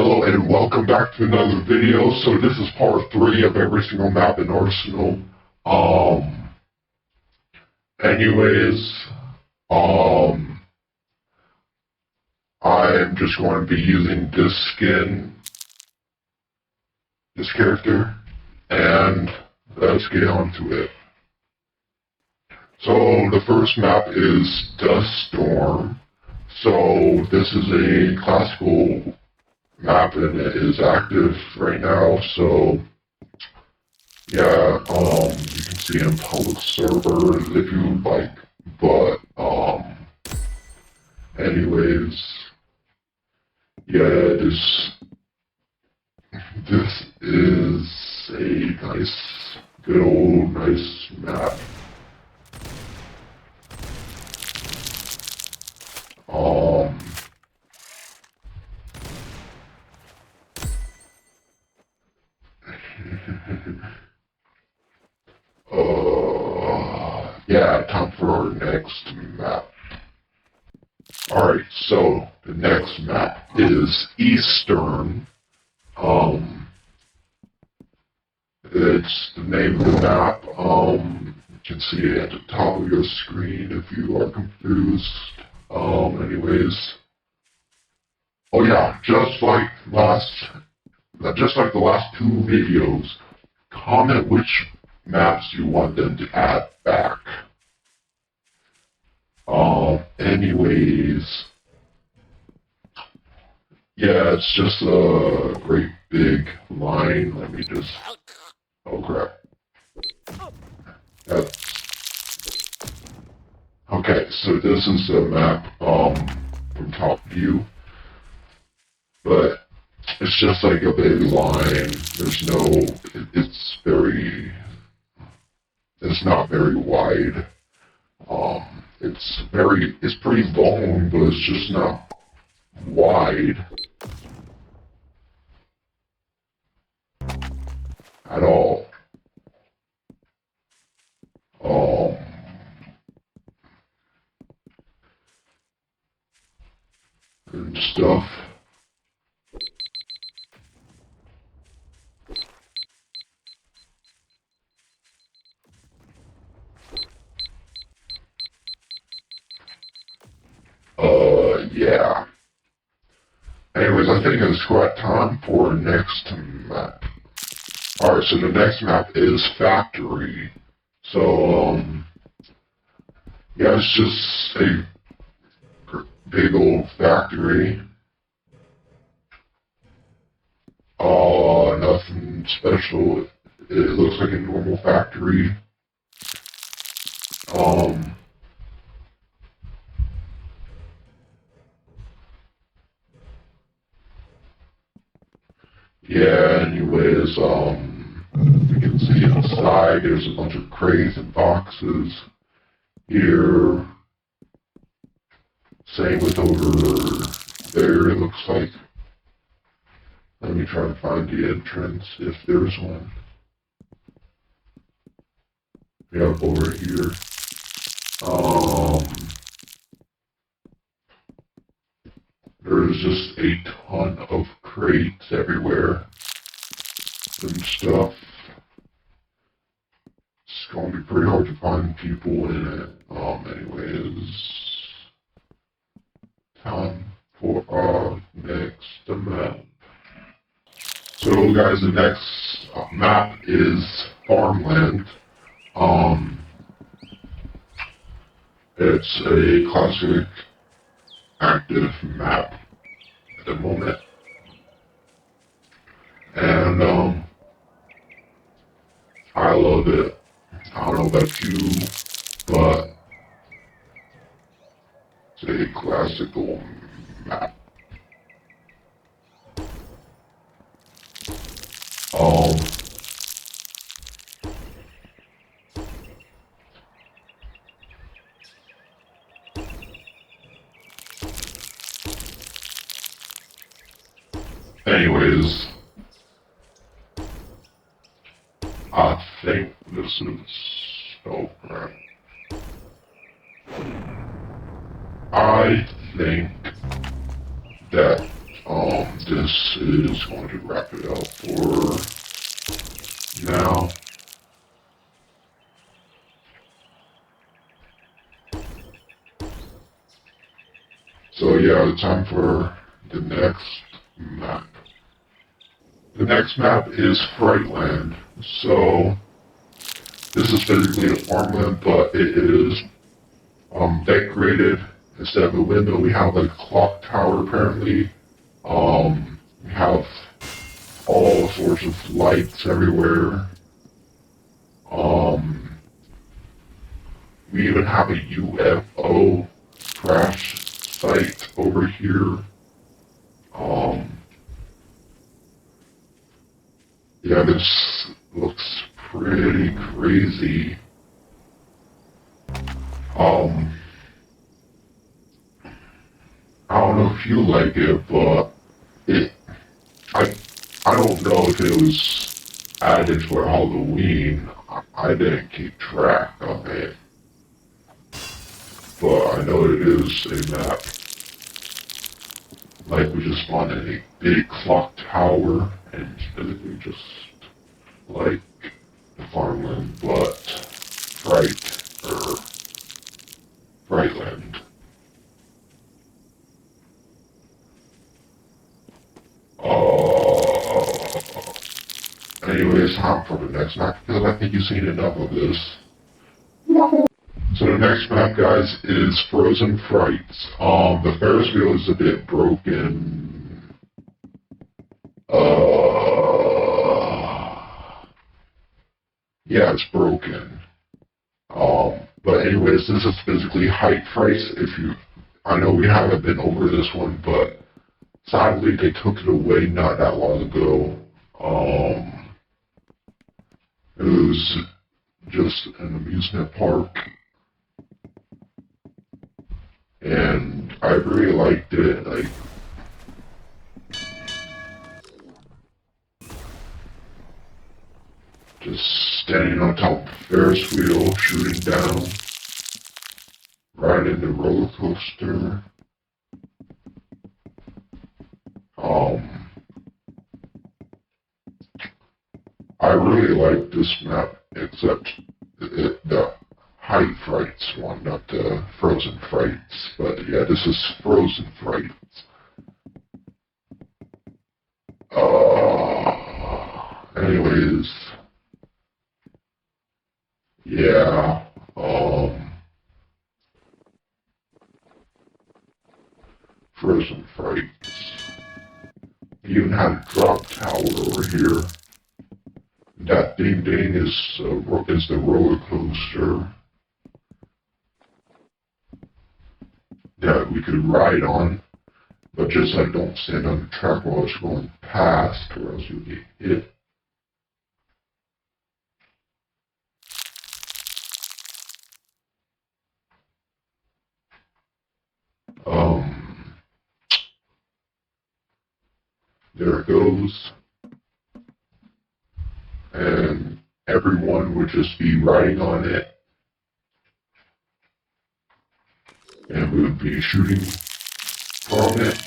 Hello and welcome back to another video. So this is part 3 of every single map in Arsenal. Anyways, I'm just going to be using this skin, this character, and let's get on to it. So the first map is Duststorm. So this is a classical map and it is active right now, so yeah, you can see in public servers if you would like, but anyways, yeah, this is a nice, good old nice map. Yeah, time for our next map. Alright, so the next map is Eastern. It's the name of the map. You can see it at the top of your screen if you are confused. Anyways. Oh yeah, just like the last 2 videos, comment which maps you want them to add back. Anyways, yeah, it's just a great big line. Let me just, oh crap. Okay, so this is the map, from top view, but it's just like a big line. There's no, it's not very wide. It's pretty long, but it's just not wide at all. And stuff. Yeah. Anyways, I think it's quite time for next map. Alright, so the next map is Factory. So, yeah, it's just a big old factory. Nothing special. It looks like a normal factory. Yeah, anyways, you can see inside there's a bunch of crates and boxes here. Same with over there, it looks like. Let me try to find the entrance, if there's one. Yeah, over here. There's just a ton of crates everywhere and stuff. It's gonna be pretty hard to find people in it. Anyways, time for our next map. So guys, the next map is Farmland. It's a classic active map at the moment. And I love it. I don't know about you, but it's a classical map. Anyways, I think this is, oh crap. I think that this is going to wrap it up for now. So yeah, it's time for the next map. The next map is Frightland. So this is physically a farmland, but it is decorated. Instead of a window, we have a clock tower apparently. We have all sorts of lights everywhere. We even have a UFO crash site over here. Yeah, this looks pretty crazy. I don't know if you like it, but I don't know if it was added for Halloween. I didn't keep track of it. But I know it is a map. Like we just spawned in a big clock tower and basically just like the farmland, but Frightland. Anyways, time for the next map because I think you've seen enough of this. So the next map, guys, is Frozen Frights. The Ferris wheel is a bit broken. Yeah, it's broken. But anyways, this is physically height Frights. I know we haven't been over this one, but sadly they took it away not that long ago. It was just an amusement park. And I really liked it, like, just standing on top of the Ferris wheel, shooting down, riding the roller coaster. I really like this map, except the Height Frights one, not the Frozen Frights. But yeah, this is Frozen Frights. Anyways, yeah, Frozen Frights. We even had a drop tower over here. That ding ding is the roller coaster that we could ride on, but just like don't stand on the track while it's going past, or else you'll get hit. There it goes. And everyone would just be riding on it. And we would be shooting from it.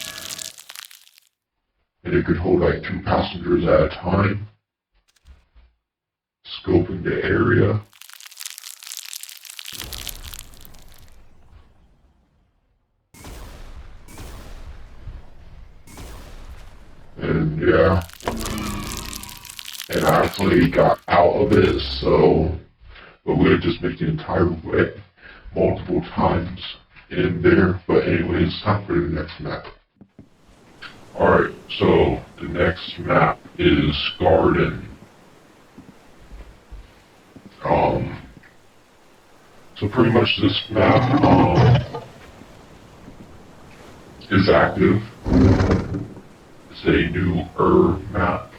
And it could hold like 2 passengers at a time. Scoping the area. And yeah. And I actually got out of it, but we would just make the entire way multiple times in there. But anyways, time for the next map. Alright, so the next map is Garden. So pretty much this map, is active. It's a new map.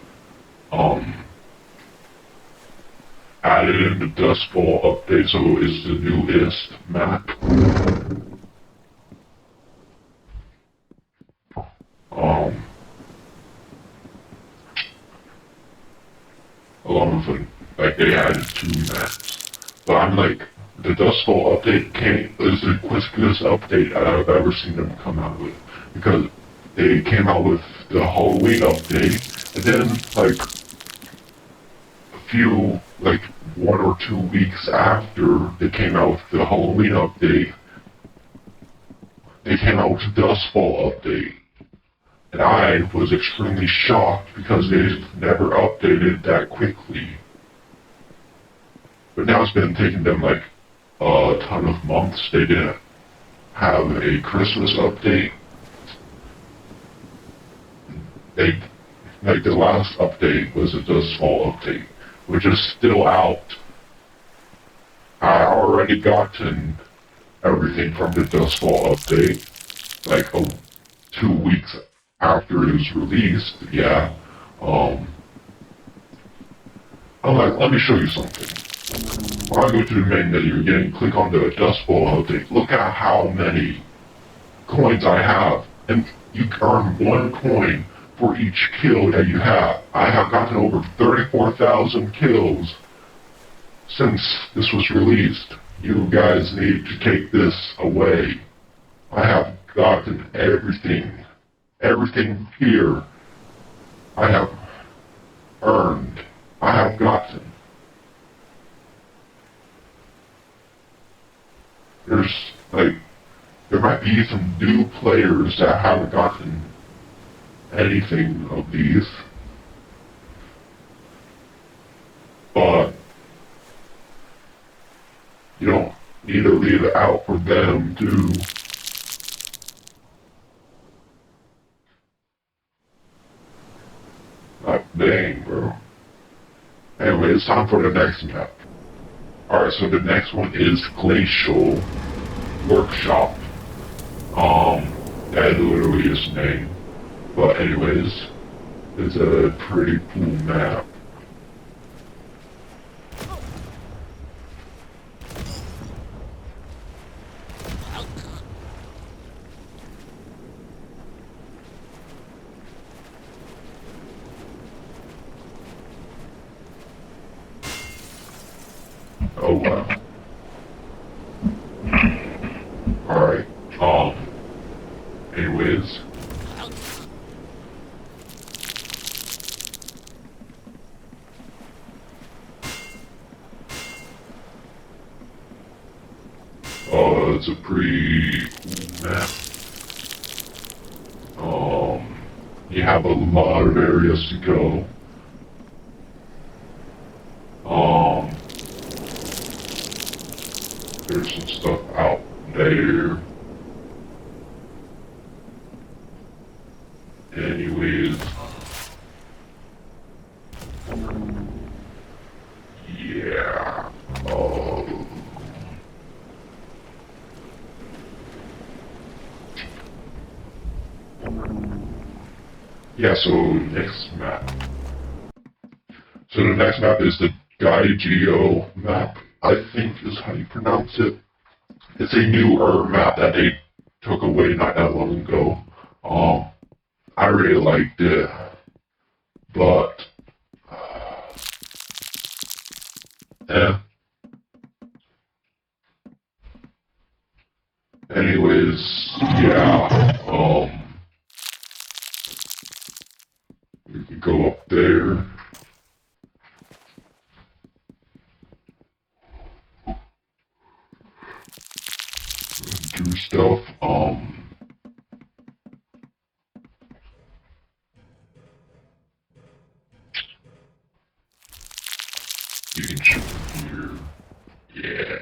Added in the Duststorm update, so it's the newest map. Along with like they added 2 maps. But I'm like, the Duststorm update is the quickest update I've ever seen them come out with, because they came out with the Halloween update, and then like a few, like 1 or 2 weeks after they came out with the Halloween update, they came out with the Dustfall update. And I was extremely shocked because they never updated that quickly. But now it's been taking them like a ton of months. They didn't have a Christmas update. Like the last update was a Dustfall update, which is still out. I already gotten everything from the Dustfall update, like 2 weeks after it was released. Yeah. I'm like, let me show you something. When I go to the main menu again, click on the Dustfall update. Look at how many coins I have, and you earn 1 coin for each kill that you have. I have gotten over 34,000 kills since this was released. You guys need to take this away. I have gotten everything. Everything here I have earned. I have gotten. There might be some new players that haven't gotten anything of these, but you don't need to leave it out for them to. Dang, bro. Anyway, it's time for the next map. Alright, so the next one is Glacial Workshop. That literally is the name. But anyways, it's a pretty cool map. Oh wow. Alright, anyways. It's a pretty cool map. You have a lot of areas to go. There's some stuff out there. Anyways. Yeah. Yeah, so next map. So the next map is the Gyogyo map, I think is how you pronounce it. It's a newer map that they took away not that long ago. I really liked it, but anyways, yeah, we can go up there. Do stuff, you can shoot here, yeah.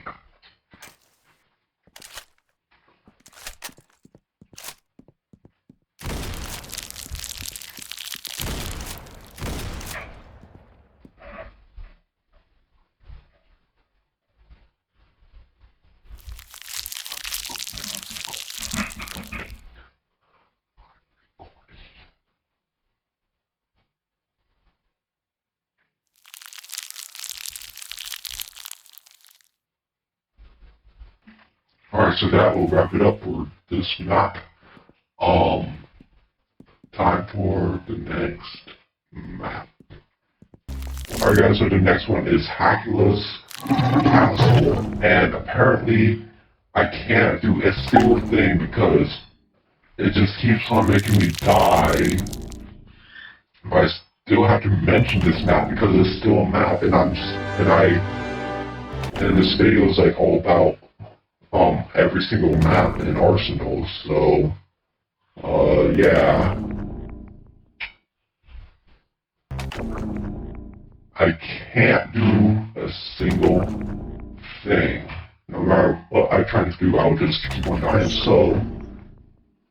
Alright, so that will wrap it up for this map. Time for the next map. Alright guys, so the next one is Hackula's Castle, and apparently I can't do a single thing because it just keeps on making me die I still have to mention this map because it's still a map, and this video is like all about every single map in Arsenal. So yeah, I can't do a single thing. No matter what I try to do, I'll just keep on dying. So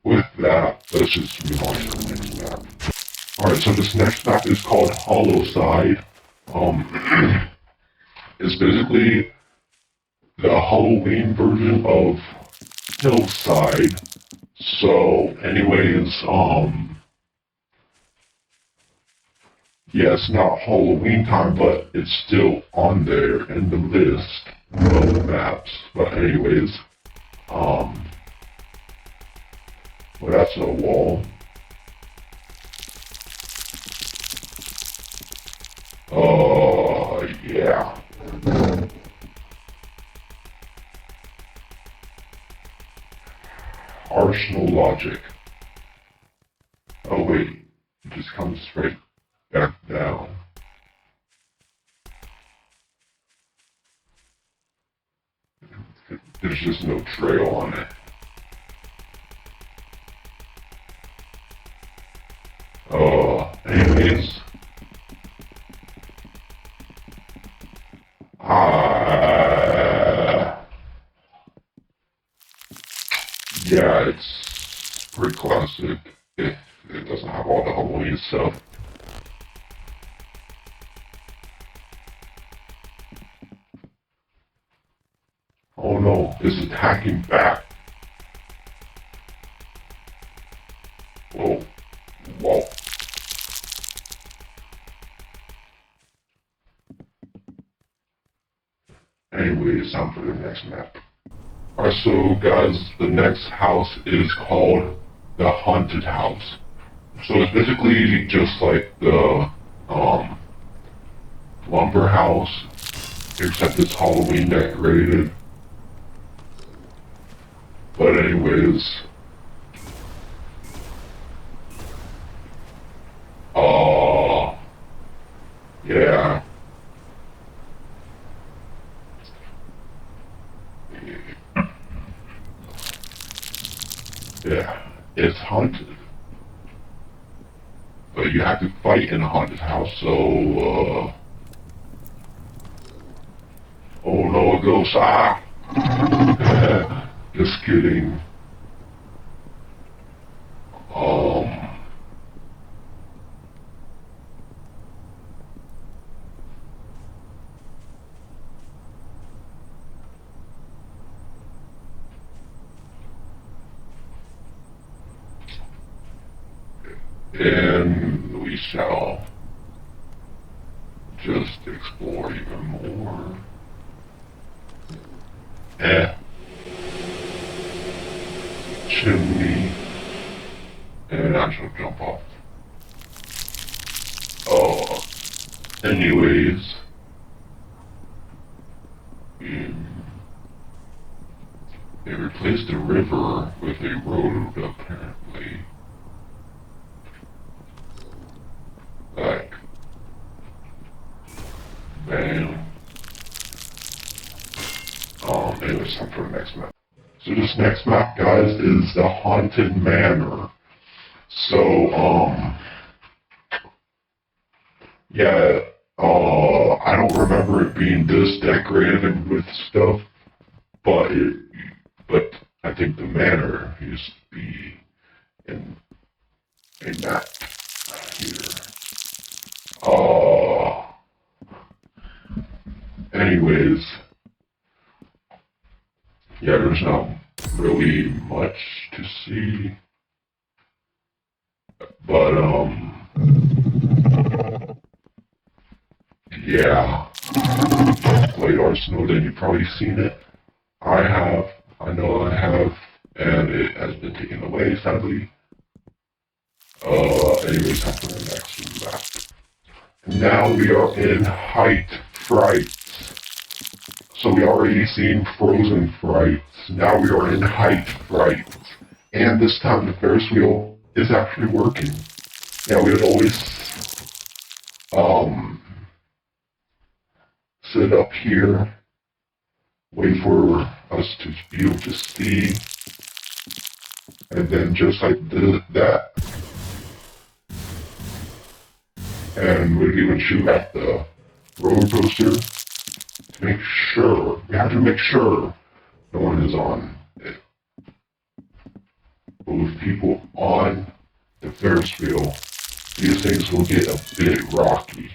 with that, let's just move on to the next map. Alright, so this next map is called HallowSide. It's basically the Halloween version of Hillside. So, anyways, yeah, it's not Halloween time, but it's still on there in the list of maps. But anyways, well, that's a wall. Yeah. Arsenal logic. Oh wait, it just comes straight back down. There's just no trail on it. Anyways. Yeah, it's pretty classic if it doesn't have all the Halloween stuff. Oh no, it's attacking back. Whoa. Whoa. Anyways, time for the next map. Alright, so guys, the next house is called the Haunted House. So it's basically just like the lumber house, except it's Halloween decorated. But anyways, yeah. Yeah, it's haunted. But you have to fight in a haunted house, so, oh no, it goes, just kidding. And we shall just explore even more. Chimney. And I shall jump off. Anyways. They replaced the river with a road, apparently. Like, bam. Anyways, time for the next map. So this next map, guys, is the Haunted Manor. So, yeah, I don't remember it being this decorated with stuff, but I think the manor used to be in that here. Anyways, yeah, there's not really much to see, but yeah, played Arsenal, then you've probably seen it. I know I have, and it has been taken away, sadly. Anyways, time for the next map. Now we are in Frights. So we already seen Frozen Frights. Now we are in Frights. And this time the Ferris wheel is actually working. Yeah, we had always sit up here, wait for us to be able to see, and then just like that, and we'd even shoot at the roller coaster to make sure, we have to make sure no one is on it. But with people on the Ferris wheel, these things will get a bit rocky.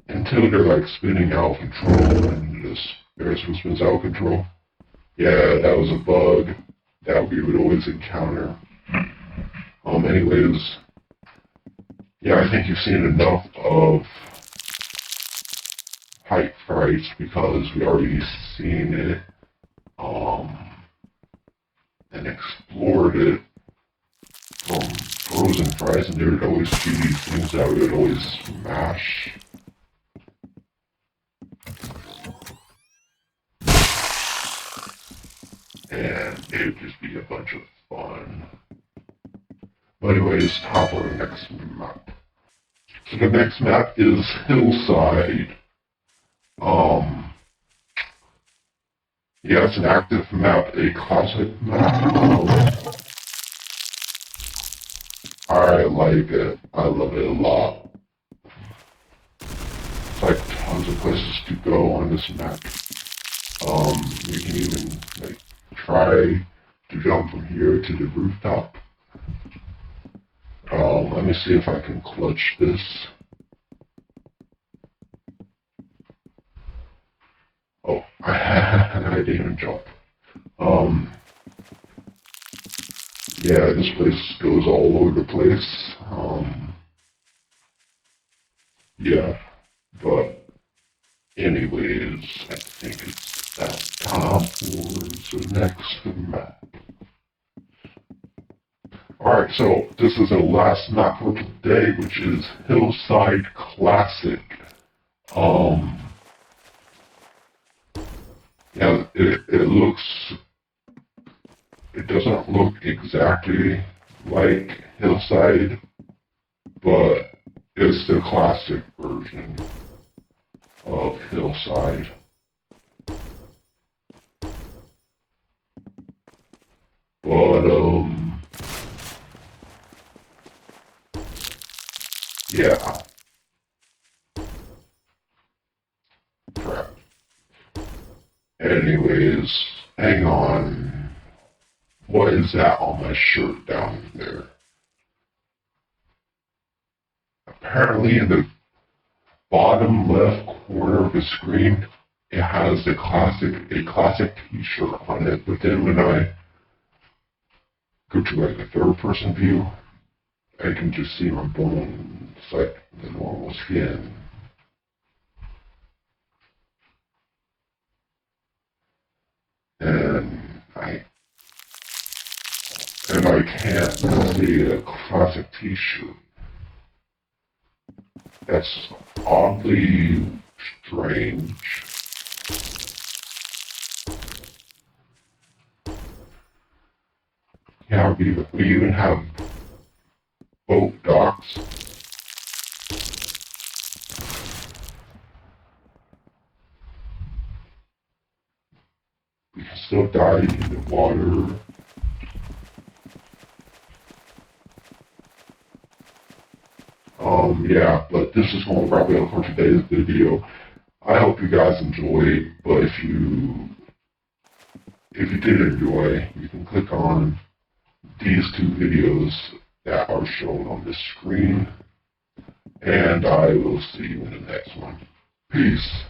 Until they're like spinning out of control and this Ferris wheel spins out of control. Yeah, that was a bug that we would always encounter. Anyways, yeah, I think you've seen enough of Frights because we already seen it, and explored it from Frozen Fries, and there would always be these things that we would always smash. And it would just be a bunch of fun. But anyways, hop on the next map. So the next map is Hillside. Yeah, it's an active map, a classic map. I like it. I love it a lot. It's like tons of places to go on this map. You can even like try to jump from here to the rooftop. Let me see if I can clutch this. Oh, I didn't even jump. Yeah, this place goes all over the place. Yeah, but anyways, I think it's that time for the next map. Alright, so this is the last map for today, which is Hillside Classic. Yeah, it doesn't look exactly like Hillside, but it's the classic version of Hillside. But, yeah. Crap. Anyways, hang on. What is that on my shirt down there? Apparently in the bottom left corner of the screen, it has a classic t-shirt on it, but then when I go to like a third person view, I can just see my bones, like the normal skin. And I can't see a classic t-shirt. That's oddly strange. Yeah, we even have boat docks. We can still dive in the water. Yeah, but this is going to wrap it up for today's video. I hope you guys enjoyed, but if you did enjoy, you can click on these two videos that are shown on the screen, and I will see you in the next one. Peace.